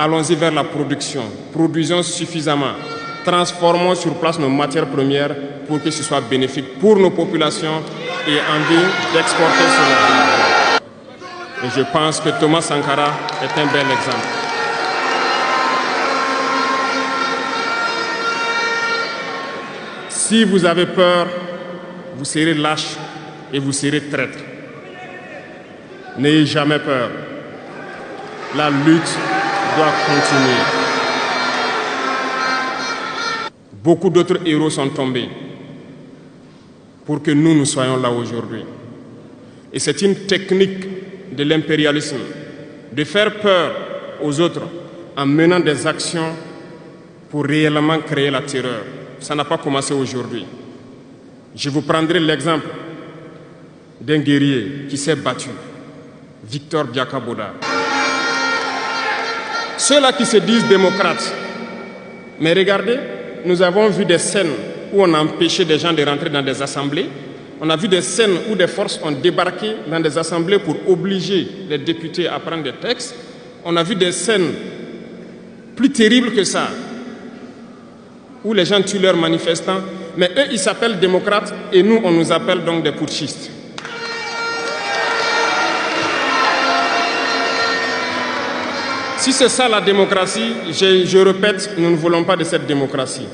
Allons-y vers la production. Produisons suffisamment. Transformons sur place nos matières premières pour que ce soit bénéfique pour nos populations et envie d'exporter cela. Et je pense que Thomas Sankara est un bel exemple. Si vous avez peur, vous serez lâche et vous serez traître. N'ayez jamais peur. La lutte doit continuer. Beaucoup d'autres héros sont tombés pour que nous soyons là aujourd'hui. Et c'est une technique de l'impérialisme de faire peur aux autres en menant des actions pour réellement créer la terreur. Ça n'a pas commencé aujourd'hui. Je vous prendrai l'exemple d'un guerrier qui s'est battu, Victor Biakaboda. Ceux-là qui se disent démocrates, mais regardez, nous avons vu des scènes où on a empêché des gens de rentrer dans des assemblées. On a vu des scènes où des forces ont débarqué dans des assemblées pour obliger les députés à prendre des textes. On a vu des scènes plus terribles que ça, où les gens tuent leurs manifestants. Mais eux, ils s'appellent démocrates et nous, on nous appelle donc des putschistes. Si c'est ça la démocratie, je répète, nous ne voulons pas de cette démocratie.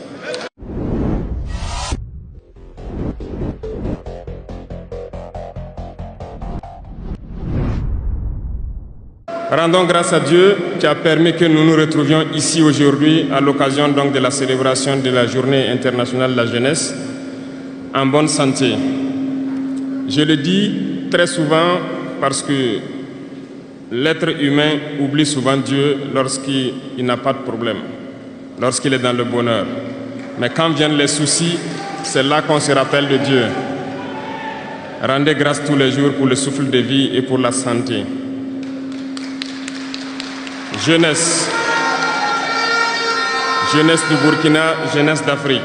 Rendons grâce à Dieu qui a permis que nous nous retrouvions ici aujourd'hui à l'occasion donc de la célébration de la Journée internationale de la jeunesse en bonne santé. Je le dis très souvent parce que l'être humain oublie souvent Dieu lorsqu'il n'a pas de problème, lorsqu'il est dans le bonheur. Mais quand viennent les soucis, c'est là qu'on se rappelle de Dieu. Rendez grâce tous les jours pour le souffle de vie et pour la santé. Jeunesse. Jeunesse du Burkina, jeunesse d'Afrique.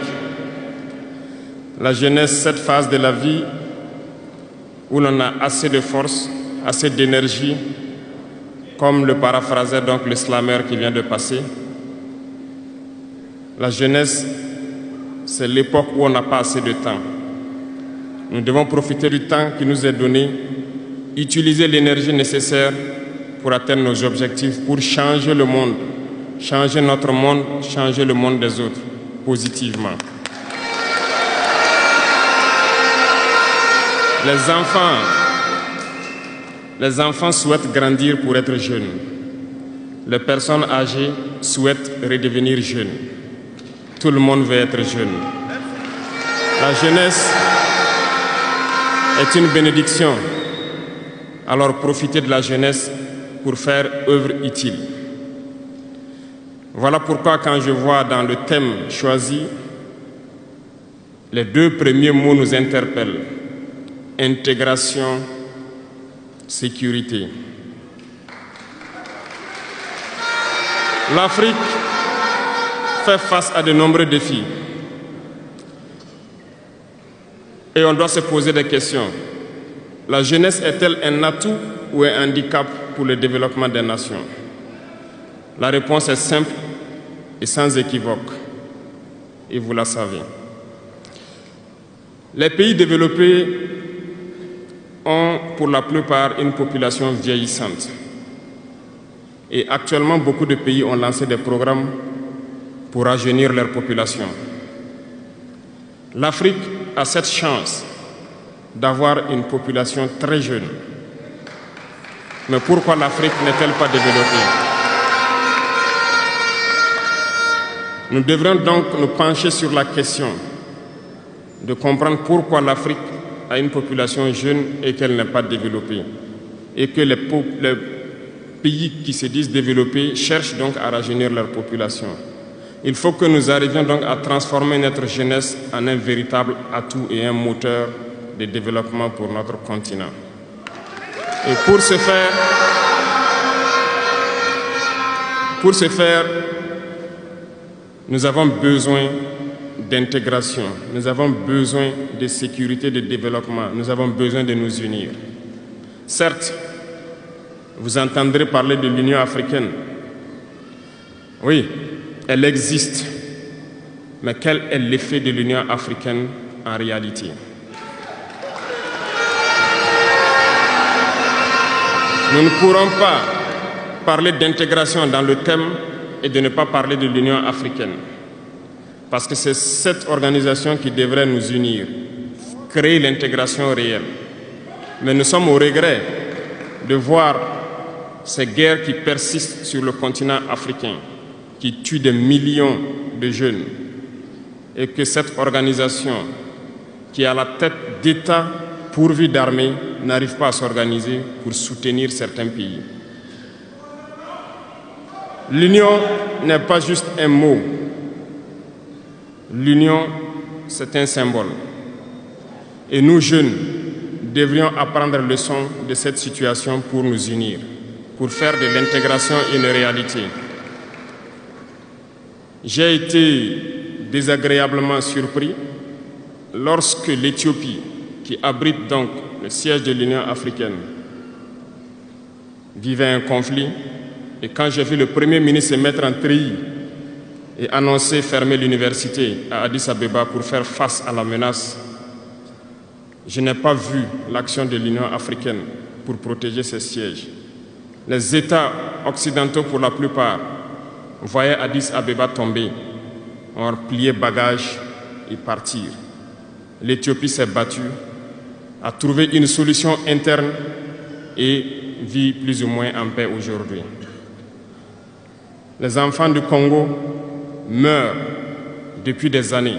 La jeunesse, cette phase de la vie où l'on a assez de force, assez d'énergie, comme le paraphrasait donc le slammer qui vient de passer. La jeunesse, c'est l'époque où on n'a pas assez de temps. Nous devons profiter du temps qui nous est donné, utiliser l'énergie nécessaire pour atteindre nos objectifs, pour changer le monde, changer notre monde, changer le monde des autres, positivement. Les enfants souhaitent grandir pour être jeunes. Les personnes âgées souhaitent redevenir jeunes. Tout le monde veut être jeune. La jeunesse est une bénédiction. Alors profitez de la jeunesse pour faire œuvre utile. Voilà pourquoi quand je vois dans le thème choisi, les deux premiers mots nous interpellent. Intégration, sécurité. L'Afrique fait face à de nombreux défis. Et on doit se poser des questions. La jeunesse est-elle un atout ou un handicap pour le développement des nations? La réponse est simple et sans équivoque. Et vous la savez. Les pays développés ont pour la plupart une population vieillissante. Et actuellement, beaucoup de pays ont lancé des programmes pour rajeunir leur population. L'Afrique a cette chance d'avoir une population très jeune. Mais pourquoi l'Afrique n'est-elle pas développée? Nous devrons donc nous pencher sur la question de comprendre pourquoi l'Afrique a une population jeune et qu'elle n'est pas développée. Et que les pays qui se disent développés cherchent donc à rajeunir leur population. Il faut que nous arrivions donc à transformer notre jeunesse en un véritable atout et un moteur de développement pour notre continent. Et pour ce faire, nous avons besoin d'intégration, nous avons besoin de sécurité, de développement, nous avons besoin de nous unir. Certes, vous entendrez parler de l'Union africaine, Oui, elle existe. Mais quel est l'effet de l'Union africaine en réalité? Nous ne pourrons pas parler d'intégration dans le thème et de ne pas parler de l'Union africaine. Parce que c'est cette organisation qui devrait nous unir, créer l'intégration réelle. Mais nous sommes au regret de voir ces guerres qui persistent sur le continent africain, qui tuent des millions de jeunes, et que cette organisation, qui est à la tête d'États pourvus d'armées, n'arrive pas à s'organiser pour soutenir certains pays. L'union n'est pas juste un mot. L'union, c'est un symbole. Et nous, jeunes, devrions apprendre leçon de cette situation pour nous unir, pour faire de l'intégration une réalité. J'ai été désagréablement surpris lorsque l'Éthiopie, qui abrite donc le siège de l'Union africaine, vivait un conflit. Et quand j'ai vu le Premier ministre se mettre en treillis et annoncer fermer l'université à Addis Abeba pour faire face à la menace, je n'ai pas vu l'action de l'Union africaine pour protéger ses sièges. Les États occidentaux, pour la plupart, voyaient Addis Abeba tomber, ont plié bagages et partir. L'Éthiopie s'est battue, a trouvé une solution interne et vit plus ou moins en paix aujourd'hui. Les enfants du Congo meurent depuis des années.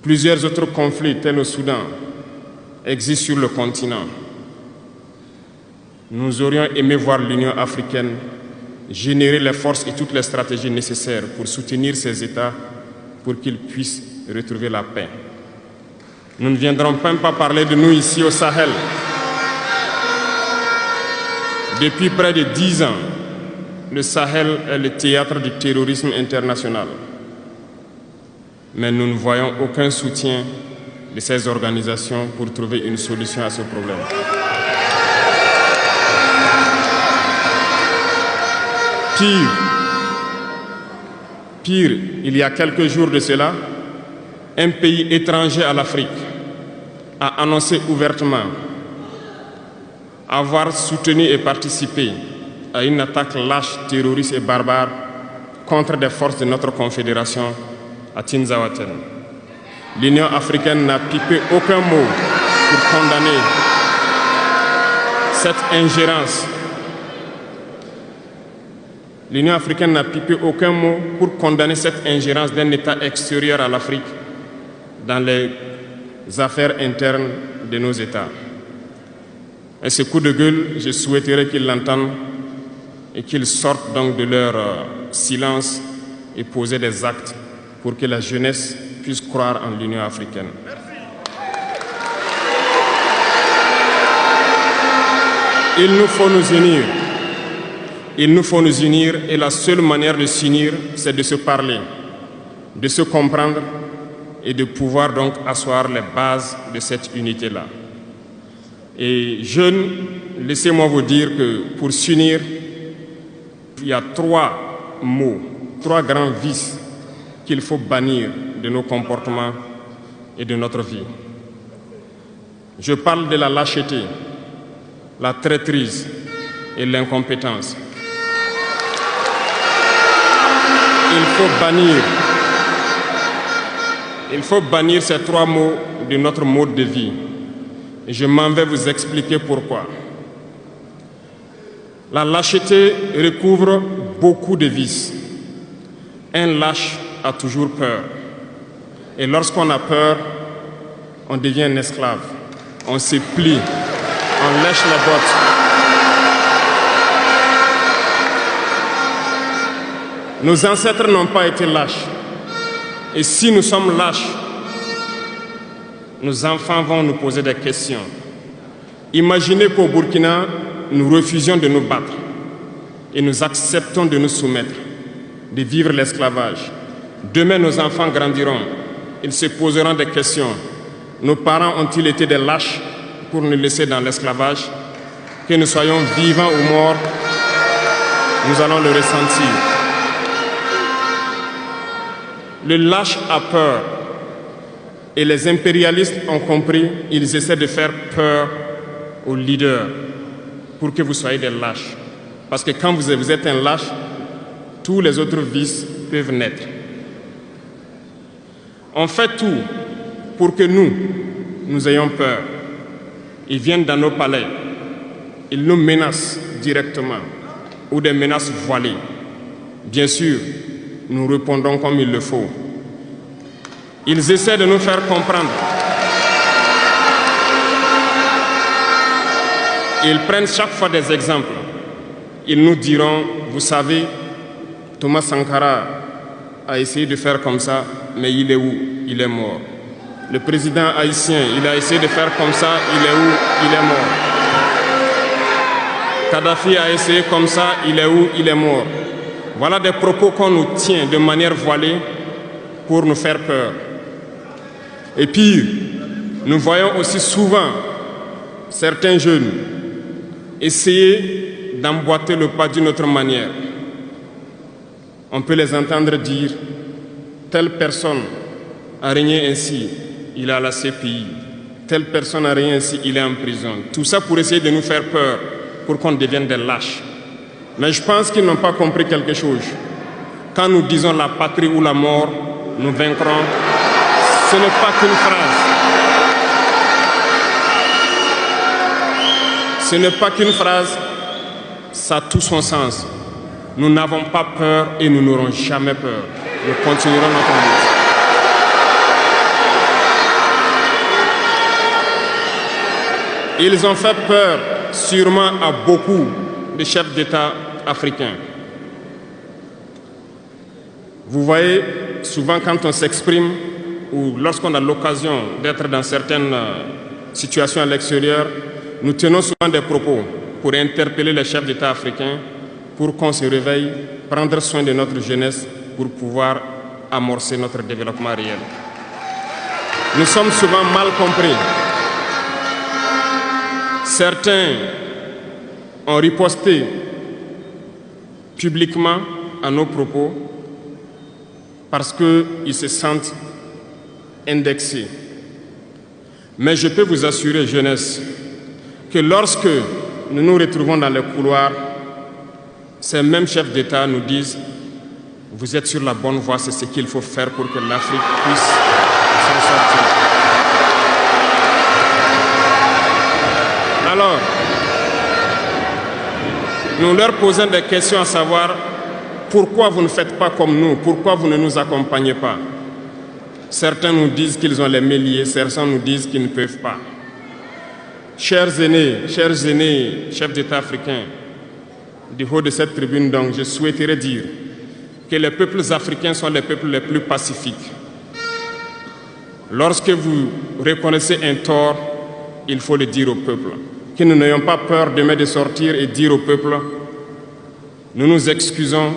Plusieurs autres conflits, tels au Soudan, existent sur le continent. Nous aurions aimé voir l'Union africaine générer les forces et toutes les stratégies nécessaires pour soutenir ces États pour qu'ils puissent retrouver la paix. Nous ne viendrons même pas parler de nous ici au Sahel. Depuis près de 10 ans, le Sahel est le théâtre du terrorisme international. Mais nous ne voyons aucun soutien de ces organisations pour trouver une solution à ce problème. Pire, il y a quelques jours de cela, un pays étranger à l'Afrique a annoncé ouvertement avoir soutenu et participé à une attaque lâche, terroriste et barbare contre des forces de notre confédération à Tinzaouaten. L'Union africaine n'a pipé aucun mot pour condamner cette ingérence. L'Union africaine n'a pipé aucun mot pour condamner cette ingérence d'un État extérieur à l'Afrique dans les affaires internes de nos États. Et ce coup de gueule, je souhaiterais qu'ils l'entendent et qu'ils sortent donc de leur silence et poser des actes pour que la jeunesse puisse croire en l'Union africaine. Il nous faut nous unir. Il nous faut nous unir et la seule manière de s'unir, c'est de se parler, de se comprendre et de pouvoir donc asseoir les bases de cette unité-là. Et jeunes, laissez-moi vous dire que pour s'unir, il y a 3 mots, 3 grands vices qu'il faut bannir de nos comportements et de notre vie. Je parle de la lâcheté, la traîtrise et l'incompétence. Il faut bannir ces 3 mots de notre mode de vie. Et je m'en vais vous expliquer pourquoi. La lâcheté recouvre beaucoup de vices. Un lâche a toujours peur. Et lorsqu'on a peur, on devient un esclave. On se plie, on lèche les bottes. Nos ancêtres n'ont pas été lâches. Et si nous sommes lâches, nos enfants vont nous poser des questions. Imaginez qu'au Burkina, nous refusions de nous battre et nous acceptons de nous soumettre, de vivre l'esclavage. Demain, nos enfants grandiront. Ils se poseront des questions. Nos parents ont-ils été des lâches pour nous laisser dans l'esclavage? Que nous soyons vivants ou morts, nous allons le ressentir. Le lâche a peur. Et les impérialistes ont compris, ils essaient de faire peur aux leaders pour que vous soyez des lâches. Parce que quand vous êtes un lâche, tous les autres vices peuvent naître. On fait tout pour que nous ayons peur. Ils viennent dans nos palais, ils nous menacent directement ou des menaces voilées. Bien sûr, nous répondons comme il le faut. Ils essaient de nous faire comprendre. Ils prennent chaque fois des exemples. Ils nous diront, vous savez, Thomas Sankara a essayé de faire comme ça, mais il est où? Il est mort. Le président haïtien, il a essayé de faire comme ça, il est où? Il est mort. Kadhafi a essayé comme ça, il est où? Il est mort. Voilà des propos qu'on nous tient de manière voilée pour nous faire peur. Et pire, nous voyons aussi souvent certains jeunes essayer d'emboîter le pas d'une autre manière. On peut les entendre dire « telle personne a régné ainsi, il est à la CPI. Telle personne a régné ainsi, il est en prison. » Tout ça pour essayer de nous faire peur, pour qu'on devienne des lâches. Mais je pense qu'ils n'ont pas compris quelque chose. Quand nous disons la patrie ou la mort, nous vaincrons. Ce n'est pas qu'une phrase. Ce n'est pas qu'une phrase, ça a tout son sens. Nous n'avons pas peur et nous n'aurons jamais peur. Nous continuerons notre lutte. Ils ont fait peur sûrement à beaucoup de chefs d'État africains. Vous voyez, souvent quand on s'exprime ou lorsqu'on a l'occasion d'être dans certaines situations à l'extérieur, nous tenons souvent des propos pour interpeller les chefs d'État africains pour qu'on se réveille, prendre soin de notre jeunesse pour pouvoir amorcer notre développement réel. Nous sommes souvent mal compris. Certains ont riposté publiquement à nos propos parce qu'ils se sentent indexés. Mais je peux vous assurer, jeunesse, que lorsque nous nous retrouvons dans les couloirs, ces mêmes chefs d'État nous disent « Vous êtes sur la bonne voie, c'est ce qu'il faut faire pour que l'Afrique puisse s'en sortir. » Alors, nous leur posons des questions à savoir pourquoi vous ne faites pas comme nous, pourquoi vous ne nous accompagnez pas. Certains nous disent qu'ils ont les mains liées, certains nous disent qu'ils ne peuvent pas. Chers aînés, chefs d'État africains, du haut de cette tribune, donc, je souhaiterais dire que les peuples africains sont les peuples les plus pacifiques. Lorsque vous reconnaissez un tort, il faut le dire au peuple. Que nous n'ayons pas peur demain de sortir et dire au peuple, nous nous excusons,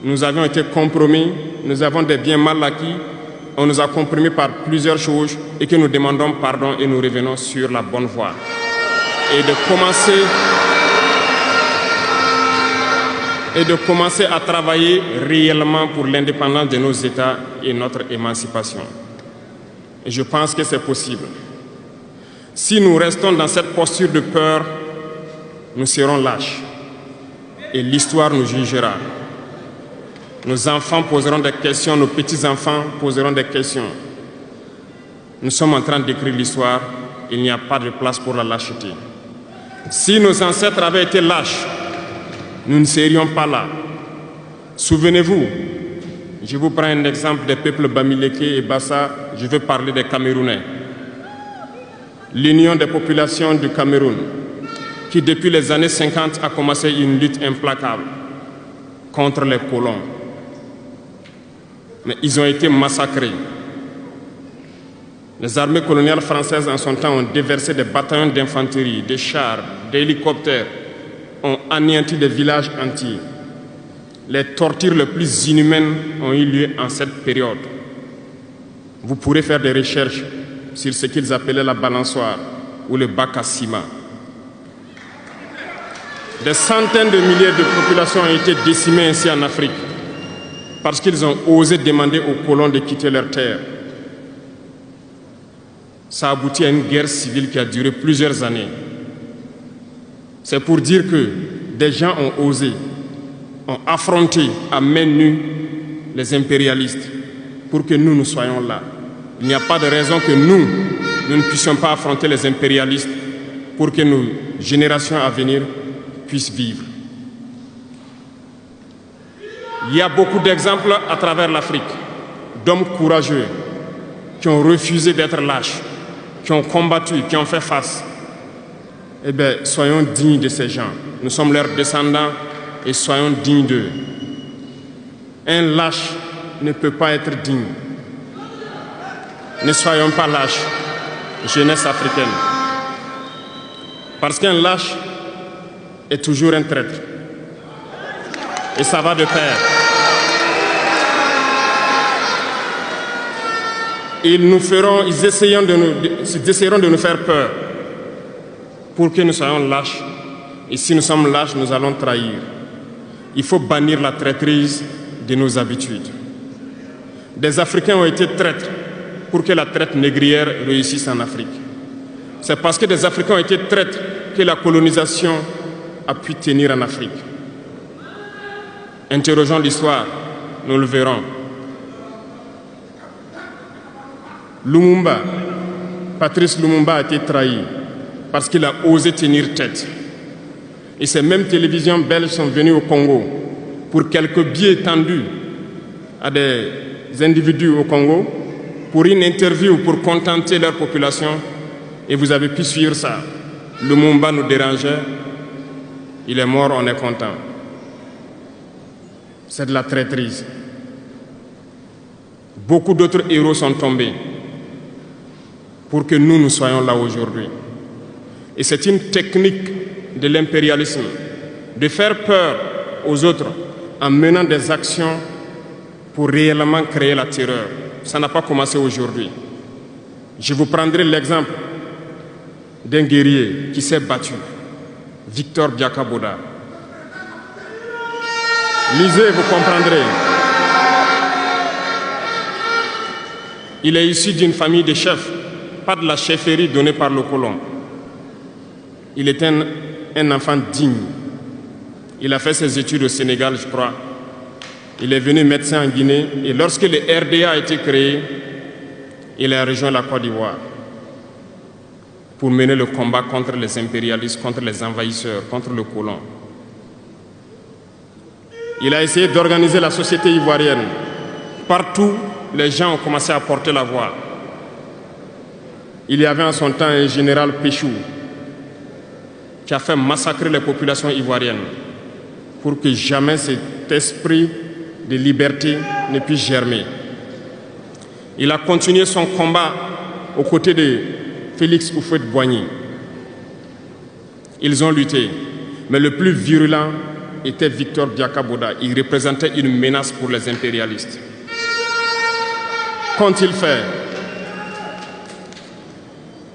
nous avons été compromis, nous avons des biens mal acquis, on nous a compromis par plusieurs choses et que nous demandons pardon et nous revenons sur la bonne voie. Et de commencer à travailler réellement pour l'indépendance de nos États et notre émancipation. Et je pense que c'est possible. Si nous restons dans cette posture de peur, nous serons lâches et l'histoire nous jugera. Nos enfants poseront des questions, nos petits-enfants poseront des questions. Nous sommes en train d'écrire l'histoire, il n'y a pas de place pour la lâcheté. Si nos ancêtres avaient été lâches, nous ne serions pas là. Souvenez-vous, je vous prends un exemple des peuples Bamileke et Bassa, je veux parler des Camerounais. L'Union des populations du Cameroun, qui depuis les années 50 a commencé une lutte implacable contre les colons. Mais ils ont été massacrés. Les armées coloniales françaises en son temps ont déversé des bataillons d'infanterie, des chars, des hélicoptères, ont anéanti des villages entiers. Les tortures les plus inhumaines ont eu lieu en cette période. Vous pourrez faire des recherches sur ce qu'ils appelaient la balançoire ou le bac à ciment. Des centaines de milliers de populations ont été décimées ainsi en Afrique parce qu'ils ont osé demander aux colons de quitter leur terre. Ça a abouti à une guerre civile qui a duré plusieurs années. C'est pour dire que des gens ont osé, ont affronté à main nue les impérialistes pour que nous soyons là. Il n'y a pas de raison que nous ne puissions pas affronter les impérialistes pour que nos générations à venir puissent vivre. Il y a beaucoup d'exemples à travers l'Afrique d'hommes courageux qui ont refusé d'être lâches, qui ont combattu, qui ont fait face. Eh bien, soyons dignes de ces gens. Nous sommes leurs descendants et soyons dignes d'eux. Un lâche ne peut pas être digne. Ne soyons pas lâches, jeunesse africaine. Parce qu'un lâche est toujours un traître. Et ça va de pair. Ils essaieront de nous faire peur pour que nous soyons lâches. Et si nous sommes lâches, nous allons trahir. Il faut bannir la traîtrise de nos habitudes. Des Africains ont été traîtres pour que la traite négrière réussisse en Afrique. C'est parce que des Africains ont été traîtres que la colonisation a pu tenir en Afrique. Interrogeons l'histoire, nous le verrons. Lumumba, Patrice Lumumba a été trahi parce qu'il a osé tenir tête. Et ces mêmes télévisions belges sont venues au Congo pour quelques billets tendus à des individus au Congo pour une interview pour contenter leur population. Et vous avez pu suivre ça. Lumumba nous dérangeait. Il est mort, on est content. C'est de la traîtrise. Beaucoup d'autres héros sont tombés pour que nous soyons là aujourd'hui. Et c'est une technique de l'impérialisme, de faire peur aux autres en menant des actions pour réellement créer la terreur. Ça n'a pas commencé aujourd'hui. Je vous prendrai l'exemple d'un guerrier qui s'est battu, Victor Biakaboda. Lisez, vous comprendrez. Il est issu d'une famille de chefs, pas de la chefferie donnée par le colon. Il est un enfant digne. Il a fait ses études au Sénégal, je crois. Il est venu médecin en Guinée et lorsque le RDA a été créé, il a rejoint la Côte d'Ivoire pour mener le combat contre les impérialistes, contre les envahisseurs, contre le colon. Il a essayé d'organiser la société ivoirienne. Partout, les gens ont commencé à porter la voix. Il y avait en son temps un général Péchou qui a fait massacrer les populations ivoiriennes pour que jamais cet esprit de liberté ne puisse germer. Il a continué son combat aux côtés de Félix Houphouët-Boigny. Ils ont lutté, mais le plus virulent était Victor Biakaboda. Il représentait une menace pour les impérialistes. Qu'ont-ils fait?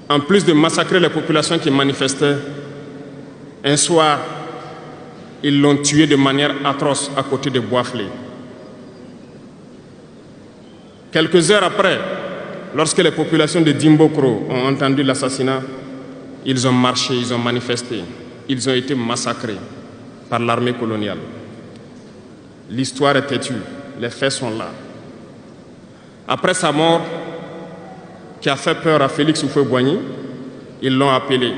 En plus de massacrer les populations qui manifestaient, un soir, ils l'ont tué de manière atroce à côté de Boisflé. Quelques heures après, lorsque les populations de Dimbokro ont entendu l'assassinat, ils ont marché, ils ont manifesté, ils ont été massacrés par l'armée coloniale. L'histoire est têtue, les faits sont là. Après sa mort, qui a fait peur à Félix Houphouët-Boigny, ils l'ont appelé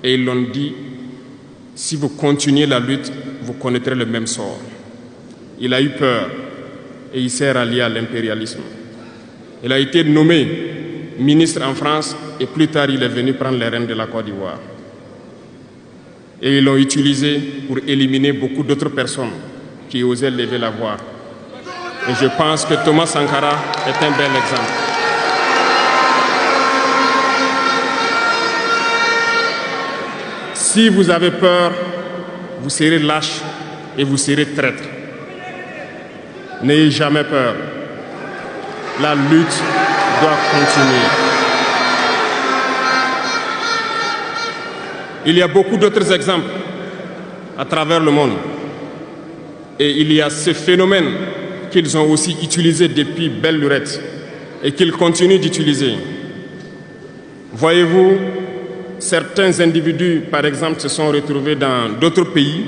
et ils l'ont dit: si vous continuez la lutte, vous connaîtrez le même sort. Il a eu peur et il s'est rallié à l'impérialisme. Il a été nommé ministre en France et plus tard il est venu prendre les rênes de la Côte d'Ivoire. Et ils l'ont utilisé pour éliminer beaucoup d'autres personnes qui osaient lever la voix. Et je pense que Thomas Sankara est un bel exemple. Si vous avez peur, vous serez lâche et vous serez traître. N'ayez jamais peur. La lutte doit continuer. Il y a beaucoup d'autres exemples à travers le monde. Et il y a ce phénomène qu'ils ont aussi utilisé depuis belle lurette et qu'ils continuent d'utiliser. Voyez-vous, certains individus, par exemple, se sont retrouvés dans d'autres pays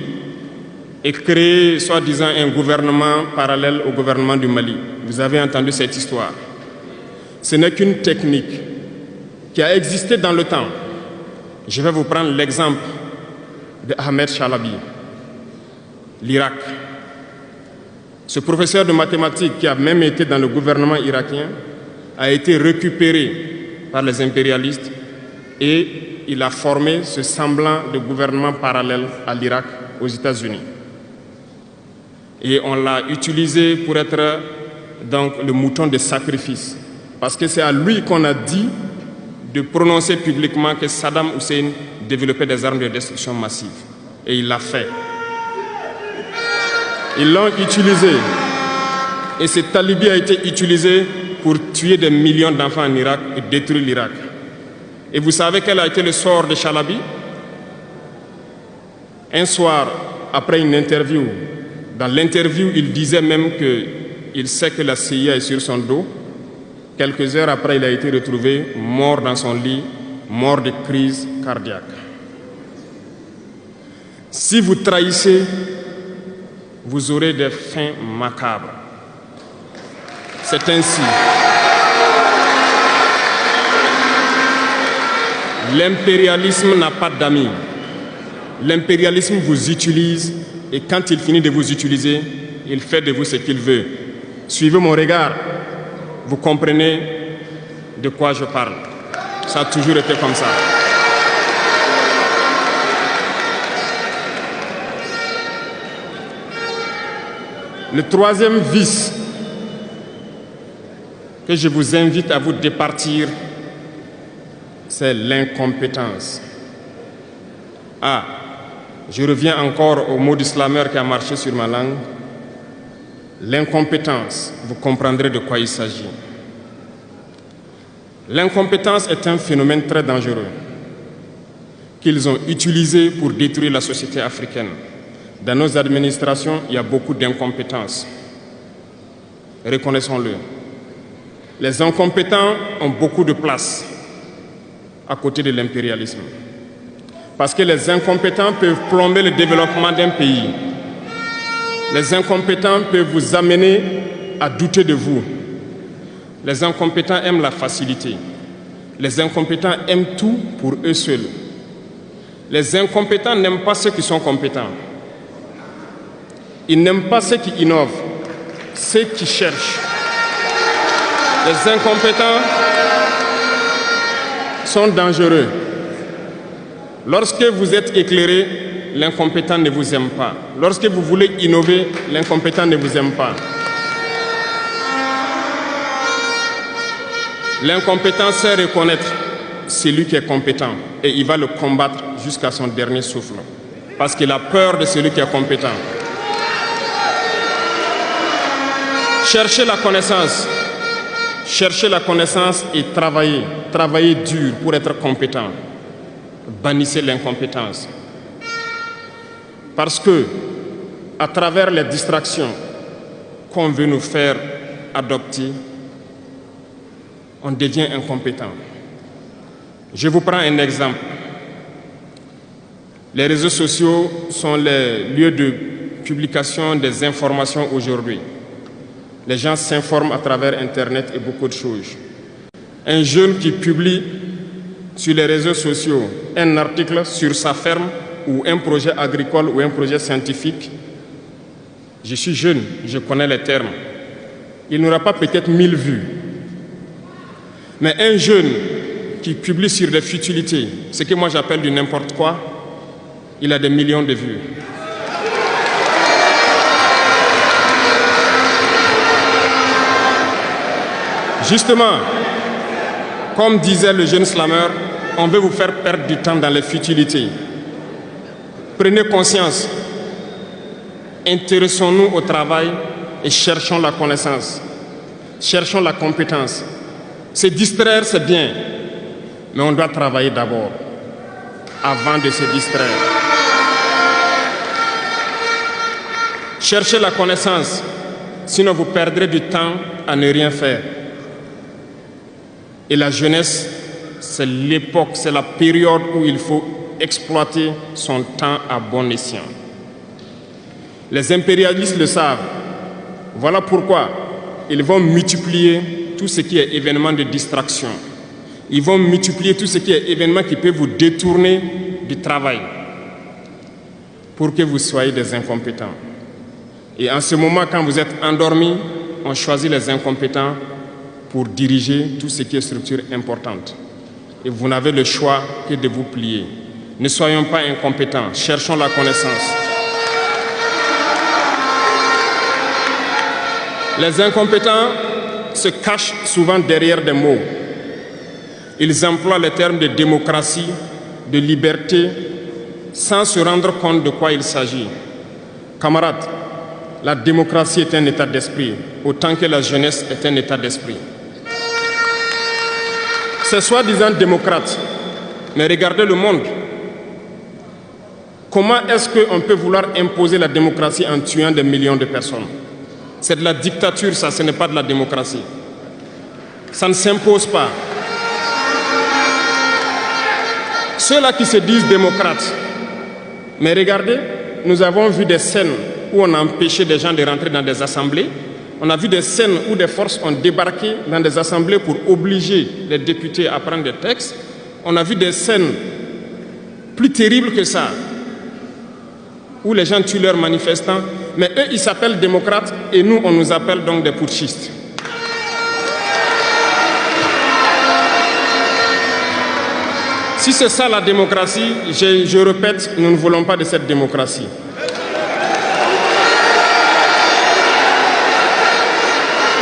et créé, soi-disant, un gouvernement parallèle au gouvernement du Mali. Vous avez entendu cette histoire. Ce n'est qu'une technique qui a existé dans le temps. Je vais vous prendre l'exemple de Ahmed Chalabi, l'Irak. Ce professeur de mathématiques qui a même été dans le gouvernement irakien a été récupéré par les impérialistes et il a formé ce semblant de gouvernement parallèle à l'Irak aux États-Unis. Et on l'a utilisé pour être donc le mouton de sacrifice. Parce que c'est à lui qu'on a dit de prononcer publiquement que Saddam Hussein développait des armes de destruction massive. Et il l'a fait. Ils l'ont utilisé. Et cet alibi a été utilisé pour tuer des millions d'enfants en Irak et détruire l'Irak. Et vous savez quel a été le sort de Chalabi? Un soir, après une interview, dans l'interview, il disait même qu'il sait que la CIA est sur son dos. Quelques heures après, il a été retrouvé mort dans son lit, mort de crise cardiaque. Si vous trahissez, vous aurez des fins macabres. C'est ainsi. L'impérialisme n'a pas d'amis. L'impérialisme vous utilise et quand il finit de vous utiliser, il fait de vous ce qu'il veut. Suivez mon regard, vous comprenez de quoi je parle. Ça a toujours été comme ça. Le troisième vice que je vous invite à vous départir, c'est l'incompétence. Je reviens encore au mot du slammer qui a marché sur ma langue. L'incompétence, vous comprendrez de quoi il s'agit. L'incompétence est un phénomène très dangereux qu'ils ont utilisé pour détruire la société africaine. Dans nos administrations, il y a beaucoup d'incompétence. Reconnaissons-le. Les incompétents ont beaucoup de place à côté de l'impérialisme. Parce que les incompétents peuvent plomber le développement d'un pays. Les incompétents peuvent vous amener à douter de vous. Les incompétents aiment la facilité. Les incompétents aiment tout pour eux seuls. Les incompétents n'aiment pas ceux qui sont compétents. Ils n'aiment pas ceux qui innovent, ceux qui cherchent. Les incompétents sont dangereux. Lorsque vous êtes éclairé, l'incompétent ne vous aime pas. Lorsque vous voulez innover, l'incompétent ne vous aime pas. L'incompétent sait reconnaître celui qui est compétent et il va le combattre jusqu'à son dernier souffle. Parce qu'il a peur de celui qui est compétent. Cherchez la connaissance. Cherchez la connaissance et travaillez. Travaillez dur pour être compétent. Bannissez l'incompétence. Parce que, à travers les distractions qu'on veut nous faire adopter, on devient incompétent. Je vous prends un exemple. Les réseaux sociaux sont les lieux de publication des informations aujourd'hui. Les gens s'informent à travers Internet et beaucoup de choses. Un jeune qui publie sur les réseaux sociaux un article sur sa ferme ou un projet agricole ou un projet scientifique, je suis jeune, je connais les termes. Il n'aura pas peut-être 1000 vues. Mais un jeune qui publie sur des futilités, ce que moi j'appelle du n'importe quoi, il a des millions de vues. Justement, comme disait le jeune slammer, on veut vous faire perdre du temps dans les futilités. Prenez conscience, intéressons-nous au travail et cherchons la connaissance, cherchons la compétence. Se distraire, c'est bien, mais on doit travailler d'abord, avant de se distraire. Cherchez la connaissance, sinon vous perdrez du temps à ne rien faire. Et la jeunesse, c'est l'époque, c'est la période où il faut exploiter son temps à bon escient. Les impérialistes le savent. Voilà pourquoi ils vont multiplier tout ce qui est événement de distraction. Ils vont multiplier tout ce qui est événement qui peut vous détourner du travail pour que vous soyez des incompétents. Et en ce moment, quand vous êtes endormis, on choisit les incompétents pour diriger tout ce qui est structure importante. Et vous n'avez le choix que de vous plier. Ne soyons pas incompétents, cherchons la connaissance. Les incompétents se cachent souvent derrière des mots. Ils emploient les termes de démocratie, de liberté, sans se rendre compte de quoi il s'agit. Camarades, la démocratie est un état d'esprit, autant que la jeunesse est un état d'esprit. C'est soi-disant démocrate, mais regardez le monde. Comment est-ce qu'on peut vouloir imposer la démocratie en tuant des millions de personnes? C'est de la dictature, ça, ce n'est pas de la démocratie. Ça ne s'impose pas. Ceux-là qui se disent démocrates, mais regardez, nous avons vu des scènes où on a empêché des gens de rentrer dans des assemblées. On a vu des scènes où des forces ont débarqué dans des assemblées pour obliger les députés à prendre des textes. On a vu des scènes plus terribles que ça, où les gens tuent leurs manifestants. Mais eux, ils s'appellent démocrates et nous, on nous appelle donc des putschistes. Si c'est ça la démocratie, je répète, nous ne voulons pas de cette démocratie.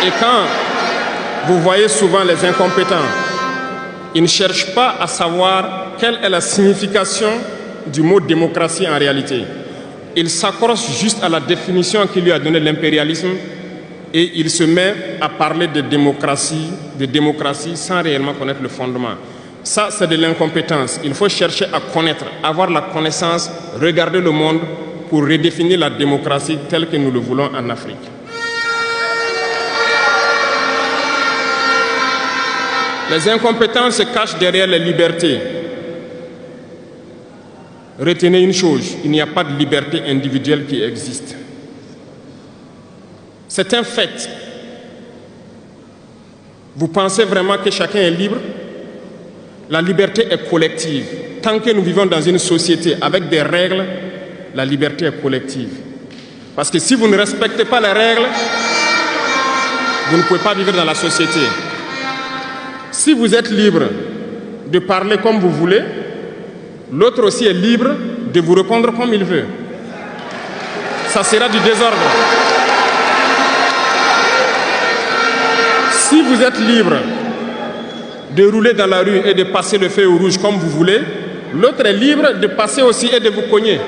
Et quand vous voyez souvent les incompétents, ils ne cherchent pas à savoir quelle est la signification du mot démocratie en réalité. Ils s'accrochent juste à la définition qui lui a donné l'impérialisme et il se met à parler de démocratie sans réellement connaître le fondement. Ça, c'est de l'incompétence. Il faut chercher à connaître, avoir la connaissance, regarder le monde pour redéfinir la démocratie telle que nous le voulons en Afrique. Les incompétents se cachent derrière les libertés. Retenez une chose, il n'y a pas de liberté individuelle qui existe. C'est un fait. Vous pensez vraiment que chacun est libre? La liberté est collective. Tant que nous vivons dans une société avec des règles, la liberté est collective. Parce que si vous ne respectez pas les règles, vous ne pouvez pas vivre dans la société. Si vous êtes libre de parler comme vous voulez, l'autre aussi est libre de vous répondre comme il veut. Ça sera du désordre. Si vous êtes libre de rouler dans la rue et de passer le feu au rouge comme vous voulez, l'autre est libre de passer aussi et de vous cogner.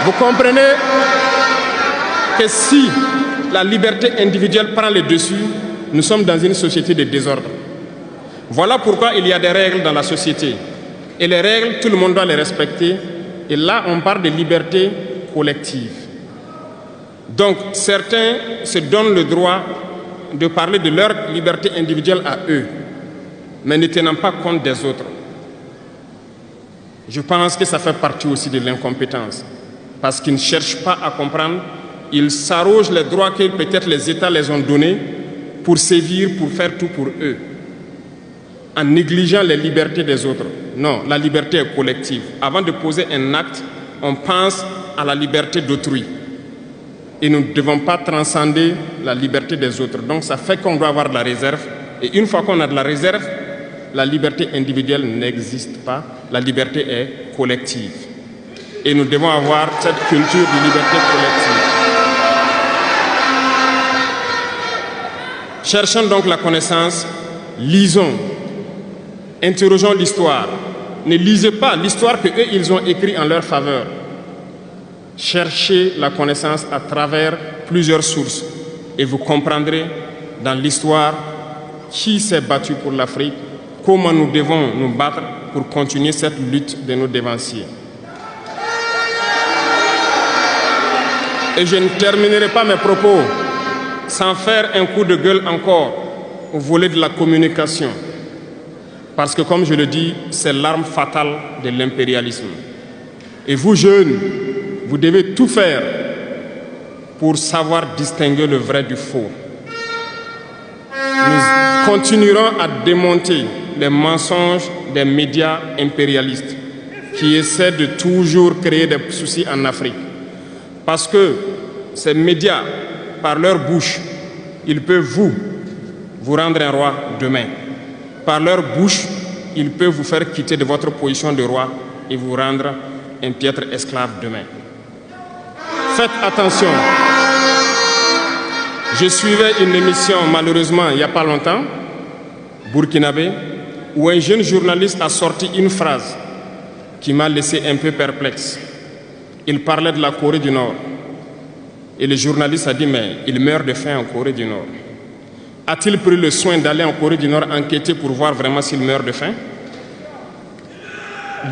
Vous comprenez que si la liberté individuelle prend le dessus, nous sommes dans une société de désordre. Voilà pourquoi il y a des règles dans la société. Et les règles, tout le monde doit les respecter. Et là, on parle de liberté collective. Donc, certains se donnent le droit de parler de leur liberté individuelle à eux, mais ne tenant pas compte des autres. Je pense que ça fait partie aussi de l'incompétence. Parce qu'ils ne cherchent pas à comprendre, ils s'arrogent les droits que peut-être les États les ont donnés pour sévir, pour faire tout pour eux, en négligeant les libertés des autres. Non, la liberté est collective. Avant de poser un acte, on pense à la liberté d'autrui. Et nous ne devons pas transcender la liberté des autres. Donc ça fait qu'on doit avoir de la réserve. Et une fois qu'on a de la réserve, la liberté individuelle n'existe pas. La liberté est collective. Et nous devons avoir cette culture de liberté collective. Cherchons donc la connaissance, lisons, interrogeons l'histoire. Ne lisez pas l'histoire qu'eux, ils ont écrite en leur faveur. Cherchez la connaissance à travers plusieurs sources et vous comprendrez dans l'histoire qui s'est battu pour l'Afrique, comment nous devons nous battre pour continuer cette lutte de nos dévanciers. Et je ne terminerai pas mes propos sans faire un coup de gueule encore au volet de la communication. Parce que, comme je le dis, c'est l'arme fatale de l'impérialisme. Et vous, jeunes, vous devez tout faire pour savoir distinguer le vrai du faux. Nous continuerons à démonter les mensonges des médias impérialistes qui essaient de toujours créer des soucis en Afrique. Parce que ces médias, par leur bouche, ils peuvent vous rendre un roi demain. Par leur bouche, ils peuvent vous faire quitter de votre position de roi et vous rendre un piètre esclave demain. Faites attention. Je suivais une émission, malheureusement, il n'y a pas longtemps, burkinabé, où un jeune journaliste a sorti une phrase qui m'a laissé un peu perplexe. Il parlait de la Corée du Nord. Et le journaliste a dit, mais il meurt de faim en Corée du Nord. A-t-il pris le soin d'aller en Corée du Nord enquêter pour voir vraiment s'il meurt de faim?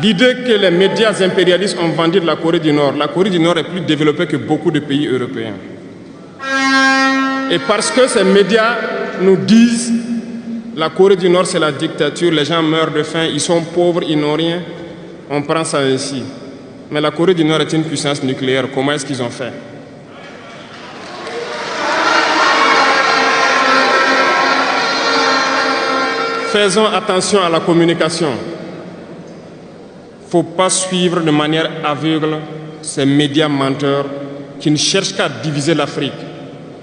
L'idée que les médias impérialistes ont vendu de la Corée du Nord est plus développée que beaucoup de pays européens. Et parce que ces médias nous disent la Corée du Nord c'est la dictature, les gens meurent de faim, ils sont pauvres, ils n'ont rien, on prend ça ainsi. Mais la Corée du Nord est une puissance nucléaire, comment est-ce qu'ils ont fait? Faisons attention à la communication. Il ne faut pas suivre de manière aveugle ces médias menteurs qui ne cherchent qu'à diviser l'Afrique.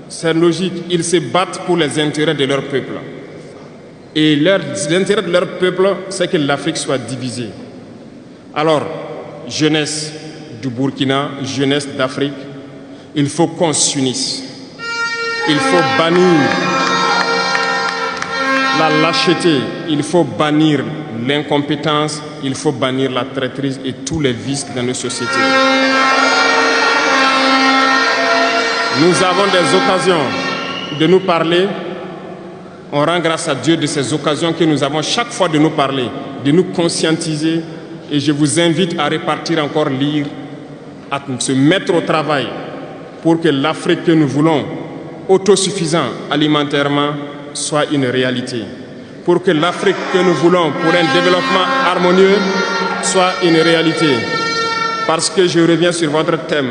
C'est logique, ils se battent pour les intérêts de leur peuple. Et l'intérêt de leur peuple, c'est que l'Afrique soit divisée. Alors, jeunesse du Burkina, jeunesse d'Afrique, il faut qu'on s'unisse. Il faut bannir la lâcheté, il faut bannir l'incompétence, il faut bannir la traîtrise et tous les vices dans nos sociétés. Nous avons des occasions de nous parler. On rend grâce à Dieu de ces occasions que nous avons chaque fois de nous parler, de nous conscientiser. Et je vous invite à repartir encore lire, à se mettre au travail pour que l'Afrique que nous voulons, autosuffisante alimentairement, soit une réalité. Pour que l'Afrique que nous voulons pour un développement harmonieux soit une réalité. Parce que je reviens sur votre thème.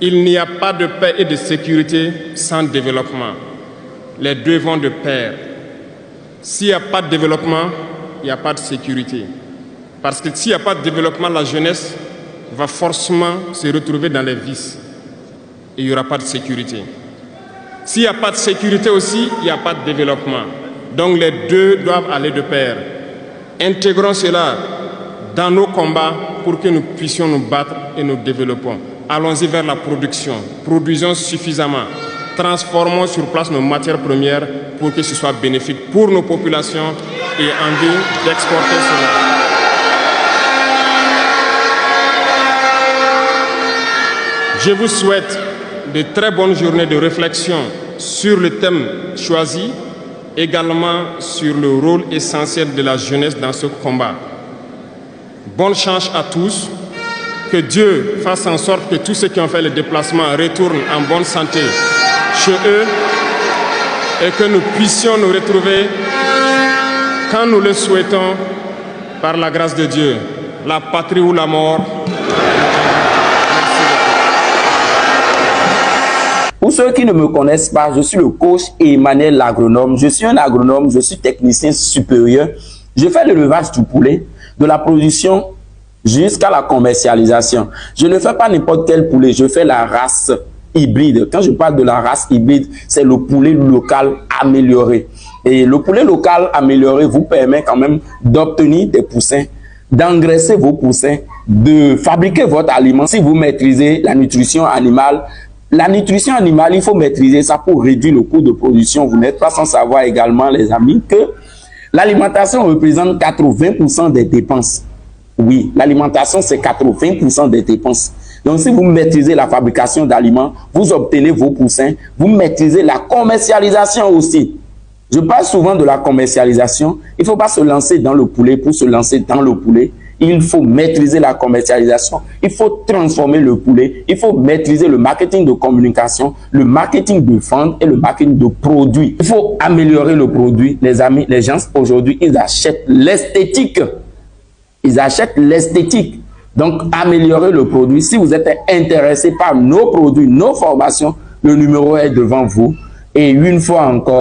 Il n'y a pas de paix et de sécurité sans développement. Les deux vont de pair. S'il n'y a pas de développement, il n'y a pas de sécurité. Parce que s'il n'y a pas de développement, la jeunesse va forcément se retrouver dans les vices. Et il n'y aura pas de sécurité. S'il n'y a pas de sécurité aussi, il n'y a pas de développement. Donc les deux doivent aller de pair. Intégrons cela dans nos combats pour que nous puissions nous battre et nous développons. Allons-y vers la production. Produisons suffisamment. Transformons sur place nos matières premières pour que ce soit bénéfique pour nos populations et envie d'exporter cela. Je vous souhaite de très bonnes journées de réflexion sur le thème choisi, également sur le rôle essentiel de la jeunesse dans ce combat. Bonne chance à tous, que Dieu fasse en sorte que tous ceux qui ont fait le déplacement retournent en bonne santé chez eux et que nous puissions nous retrouver quand nous le souhaitons par la grâce de Dieu, la patrie ou la mort. Pour ceux qui ne me connaissent pas, je suis le coach Emmanuel l'agronome. Je suis un agronome, je suis technicien supérieur. Je fais l'élevage du poulet, de la production jusqu'à la commercialisation. Je ne fais pas n'importe quel poulet, je fais la race hybride. Quand je parle de la race hybride, c'est le poulet local amélioré. Et le poulet local amélioré vous permet quand même d'obtenir des poussins, d'engraisser vos poussins, de fabriquer votre aliment si vous maîtrisez la nutrition animale. La nutrition animale, il faut maîtriser ça pour réduire le coût de production. Vous n'êtes pas sans savoir également, les amis, que l'alimentation représente 80% des dépenses. Oui, l'alimentation, c'est 80% des dépenses. Donc, si vous maîtrisez la fabrication d'aliments, vous obtenez vos poussins, vous maîtrisez la commercialisation aussi. Je parle souvent de la commercialisation. Il ne faut pas se lancer dans le poulet pour se lancer dans le poulet. il faut maîtriser la commercialisation, il faut transformer le poulet, il faut maîtriser le marketing de communication, le marketing de vente et le marketing de produits. Il faut améliorer le produit. Les amis, les gens aujourd'hui, ils achètent l'esthétique. Ils achètent l'esthétique. Donc, améliorer le produit. Si vous êtes intéressé par nos produits, nos formations, le numéro est devant vous. Et une fois encore,